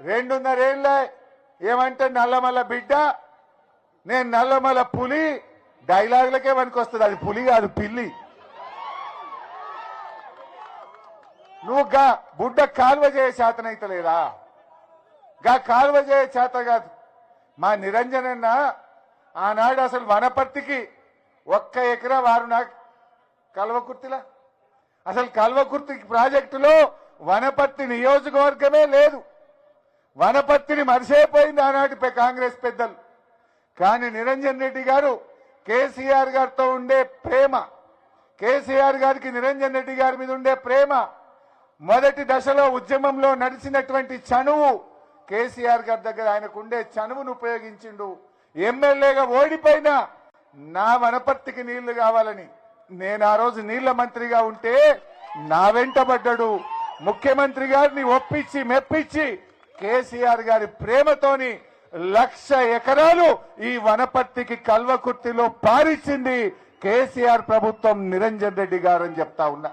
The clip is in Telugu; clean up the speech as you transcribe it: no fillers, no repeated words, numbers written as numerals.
2.5 ఏళ్ళ ఏమంటే నల్లమల్ల బిడ్డ, నేను నల్లమల్ల పులి డైలాగులకే వస్తుంది. అది పులి కాదు, పిల్లి. నువ్వు గా బుడ్డ కాలువ చేయ చేతనైతలేదా? గా కాలువ చేయ చేత కాదు. మా నిరంజనన్న ఆనాడు అసలు వనపర్తికి 1 ఎకరా వారు నాకు కల్వకుర్తిలా, అసలు కల్వకుర్తి ప్రాజెక్టులో వనపర్తి నియోజకవర్గమే లేదు. వనపర్తిని మరిసైపోయింది ఆనాటి కాంగ్రెస్ పెద్దలు. కానీ నిరంజన్ రెడ్డి గారు కేసీఆర్ గారితో ఉండే ప్రేమ, కేసీఆర్ గారికి నిరంజన్ రెడ్డి గారి మీద ఉండే ప్రేమ, మొదటి దశలో ఉద్యమంలో నడిచినటువంటి చనువు, కేసీఆర్ గారి దగ్గర ఆయనకు ఉండే చనువును ఉపయోగించిండు. ఎమ్మెల్యేగా ఓడిపోయినా నా వనపర్తికి నీళ్లు కావాలని నేను ఆ రోజు నీళ్ల మంత్రిగా ఉంటే నా వెంటబడ్డాడు. ముఖ్యమంత్రి గారిని ఒప్పించి మెప్పించి కేసీఆర్ గారి ప్రేమతోని 1,00,000 ఎకరాలు ఈ వనపర్తికి కల్వకుర్తిలో పారిచ్చింది కేసీఆర్ ప్రభుత్వం, నిరంజన్ రెడ్డి గారు అని చెప్తా ఉన్నా.